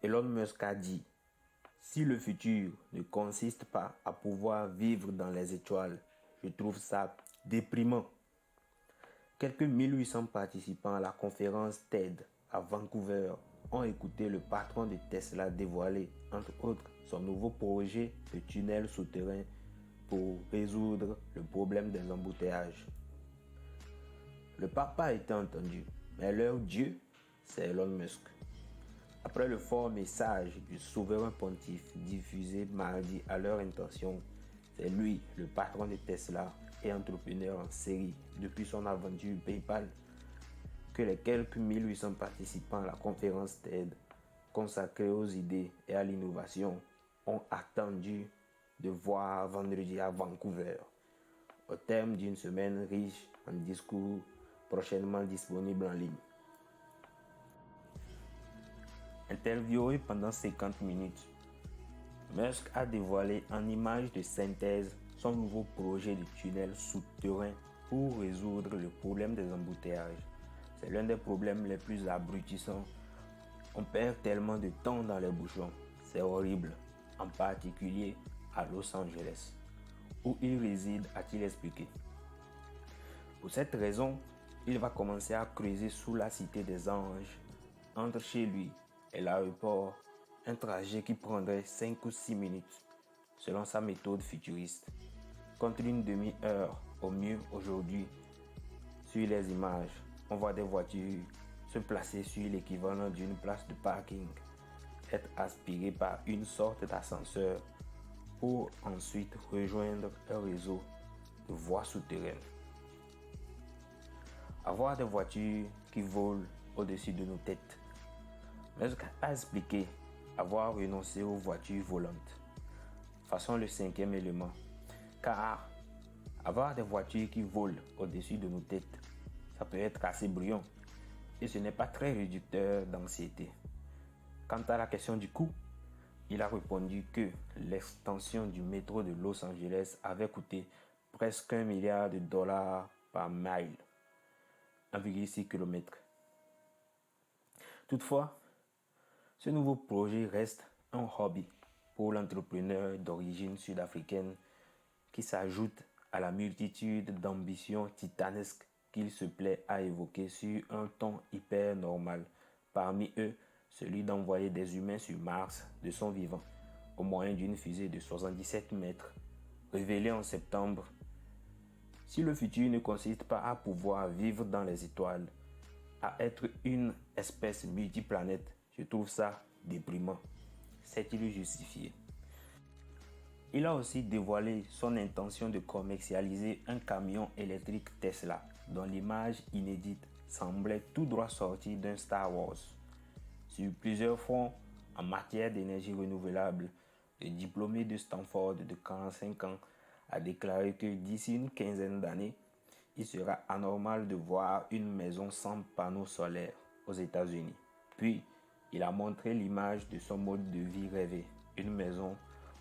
Elon Musk a dit: si le futur ne consiste pas à pouvoir vivre dans les étoiles, je trouve ça déprimant. Quelques 1800 participants à la conférence TED à Vancouver ont écouté le patron de Tesla dévoiler, entre autres, son nouveau projet de tunnel souterrain pour résoudre le problème des embouteillages. Le papa a été entendu, mais leur Dieu, c'est Elon Musk. Après le fort message du souverain pontife diffusé mardi à leur intention, c'est lui, le patron de Tesla et entrepreneur en série depuis son aventure PayPal, que les quelques 1800 participants à la conférence TED consacrée aux idées et à l'innovation ont attendu de voir vendredi à Vancouver, au terme d'une semaine riche en discours prochainement disponible en ligne. Interviewé pendant 50 minutes, Musk a dévoilé en images de synthèse son nouveau projet de tunnel souterrain pour résoudre le problème des embouteillages. C'est l'un des problèmes les plus abrutissants. On perd tellement de temps dans les bouchons. C'est horrible, en particulier à Los Angeles, où il réside, a-t-il expliqué. Pour cette raison, il va commencer à creuser sous la Cité des Anges, entre chez lui et l'aéroport, un trajet qui prendrait 5 ou 6 minutes, selon sa méthode futuriste, contre une demi-heure au mieux aujourd'hui. Sur les images, on voit des voitures se placer sur l'équivalent d'une place de parking, être aspirées par une sorte d'ascenseur pour ensuite rejoindre un réseau de voies souterraines. Avoir des voitures qui volent au-dessus de nos têtes. Musk a expliqué avoir renoncé aux voitures volantes, façon le 5e élément, car avoir des voitures qui volent au-dessus de nos têtes, ça peut être assez brillant et ce n'est pas très réducteur d'anxiété. Quant à la question du coût, il a répondu que l'extension du métro de Los Angeles avait coûté presque $1 milliard par mile, 1,6 km. Toutefois, ce nouveau projet reste un hobby pour l'entrepreneur d'origine sud-africaine qui s'ajoute à la multitude d'ambitions titanesques qu'il se plaît à évoquer sur un ton hyper normal. Parmi eux, celui d'envoyer des humains sur Mars de son vivant, au moyen d'une fusée de 77 mètres, révélée en septembre. Si le futur ne consiste pas à pouvoir vivre dans les étoiles, à être une espèce multiplanète, je trouve ça déprimant, s'est-il justifié. Il a aussi dévoilé son intention de commercialiser un camion électrique Tesla, dont l'image inédite semblait tout droit sortie d'un Star Wars. Sur plusieurs fronts, en matière d'énergie renouvelable, le diplômé de Stanford de 45 ans a déclaré que d'ici une quinzaine d'années, il sera anormal de voir une maison sans panneaux solaires aux États-Unis. Puis, il a montré l'image de son mode de vie rêvé, une maison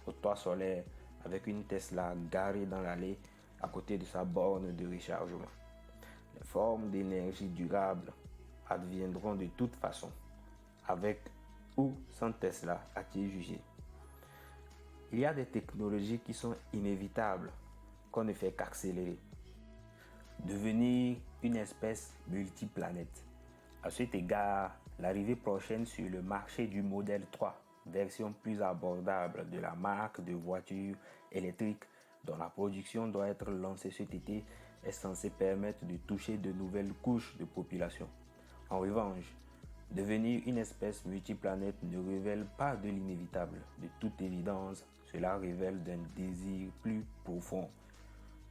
au toit solaire avec une Tesla garée dans l'allée à côté de sa borne de rechargement. Les formes d'énergie durable adviendront de toute façon, avec ou sans Tesla, a-t-il jugé. Il y a des technologies qui sont inévitables, qu'on ne fait qu'accélérer. Devenir une espèce multiplanète. À cet égard, l'arrivée prochaine sur le marché du modèle 3, version plus abordable de la marque de voitures électriques dont la production doit être lancée cet été, est censée permettre de toucher de nouvelles couches de population. En revanche, devenir une espèce multiplanète ne révèle pas de l'inévitable. De toute évidence, cela révèle d'un désir plus profond,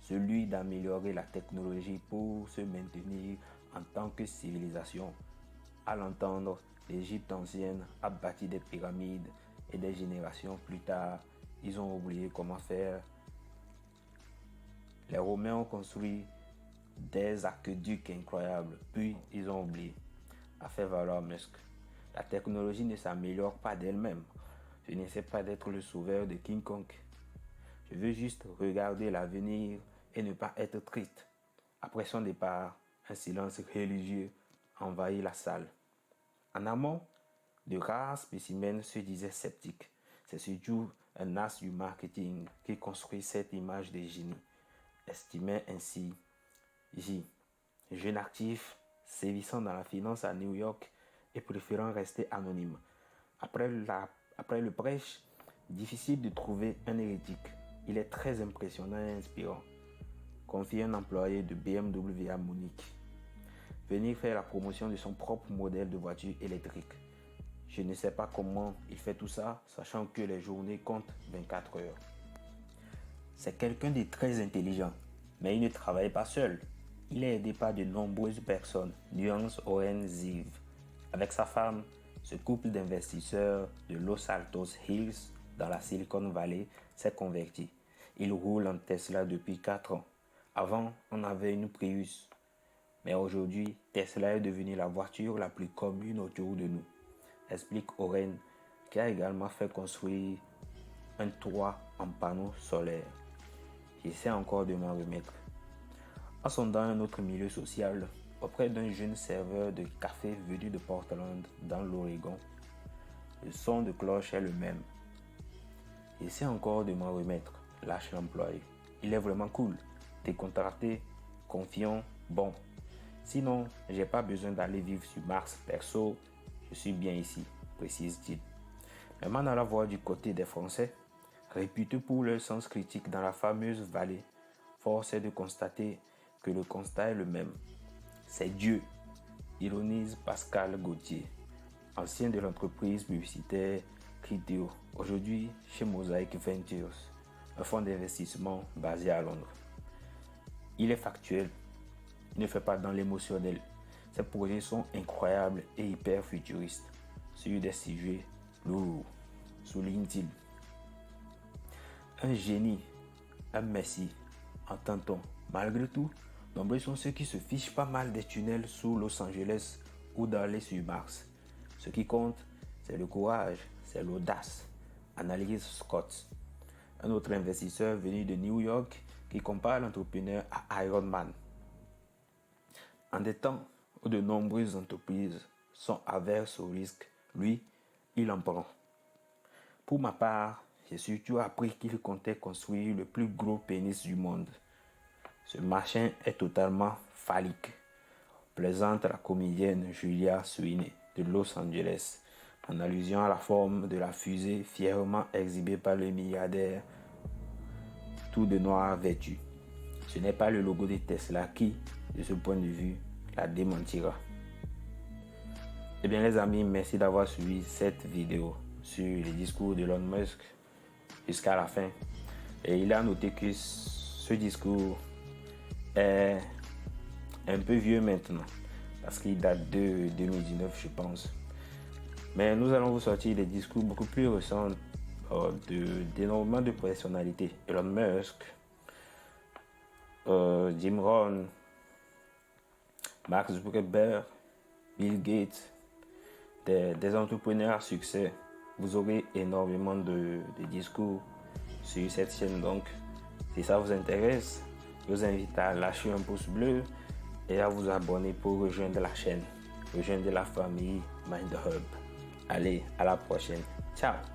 celui d'améliorer la technologie pour se maintenir en tant que civilisation. À l'entendre, l'Égypte ancienne a bâti des pyramides et des générations plus tard, ils ont oublié comment faire. Les Romains ont construit des aqueducs incroyables, puis ils ont oublié, a fait valoir Musk. La technologie ne s'améliore pas d'elle-même. Je n'essaie pas d'être le sauveur de King Kong. Je veux juste regarder l'avenir et ne pas être triste. Après son départ, un silence religieux envahit la salle. En amont, De rares spécimens se disaient sceptiques. C'est surtout un as du marketing qui construit cette image des génies, estimait ainsi J. Jeune actif, sévissant dans la finance à New York et préférant rester anonyme. Après le prêche, difficile de trouver un hérétique. Il est très impressionnant et inspirant, confie un employé de BMW à Munich. Venir faire la promotion de son propre modèle de voiture électrique. Je ne sais pas comment il fait tout ça, sachant que les journées comptent 24 heures. C'est quelqu'un de très intelligent, mais il ne travaille pas seul. Il est aidé par de nombreuses personnes, nuance Oren Ziv. Avec sa femme, ce couple d'investisseurs de Los Altos Hills, dans la Silicon Valley, s'est converti. Il roule en Tesla depuis 4 ans. Avant, on avait une Prius. Mais aujourd'hui, Tesla est devenue la voiture la plus commune autour de nous, explique Oren, qui a également fait construire un toit en panneaux solaires. J'essaie encore de m'en remettre. En sondant un autre milieu social, auprès d'un jeune serveur de café venu de Portland, dans l'Oregon, le son de cloche est le même. J'essaie encore de m'en remettre, lâche l'employé. Il est vraiment cool, décontracté, confiant, bon. Sinon, j'ai pas besoin d'aller vivre sur Mars perso, je suis bien ici, précise-t-il. Mais m'en allant voir du côté des Français, réputés pour leur sens critique dans la fameuse vallée, force est de constater que le constat est le même. C'est Dieu, ironise Pascal Gauthier, ancien de l'entreprise publicitaire Criteo, aujourd'hui chez Mosaic Ventures, un fonds d'investissement basé à Londres. Il est factuel, il ne fait pas dans l'émotionnel. Ses projets sont incroyables et hyper futuristes, sur des sujets lourds, souligne-t-il. Un génie, un messie, entend-on. Malgré tout, nombreux sont ceux qui se fichent pas mal des tunnels sous Los Angeles ou d'aller sur Mars. Ce qui compte, c'est le courage, c'est l'audace, analyse Scott, un autre investisseur venu de New York qui compare l'entrepreneur à Iron Man. En des temps où de nombreuses entreprises sont averses au risque, lui, il en prend. Pour ma part, j'ai surtout appris qu'il comptait construire le plus gros pénis du monde. Ce machin est totalement phallique, plaisante la comédienne Julia Sweeney de Los Angeles, en allusion à la forme de la fusée fièrement exhibée par le milliardaire tout de noir vêtu. Ce n'est pas le logo de Tesla qui, de ce point de vue, la démentira. Eh bien les amis, merci d'avoir suivi cette vidéo sur les discours de Elon Musk jusqu'à la fin. Et il a noté que ce discours est un peu vieux maintenant, parce qu'il date de 2019 je pense. Mais nous allons vous sortir des discours beaucoup plus récents d'énormément de personnalités. Elon Musk, Jim Rohn, Mark Zuckerberg, Bill Gates, des entrepreneurs à succès. Vous aurez énormément de discours sur cette chaîne. Donc, si ça vous intéresse, je vous invite à lâcher un pouce bleu et à vous abonner pour rejoindre la chaîne, rejoindre la famille Mind Hub. Allez, à la prochaine. Ciao!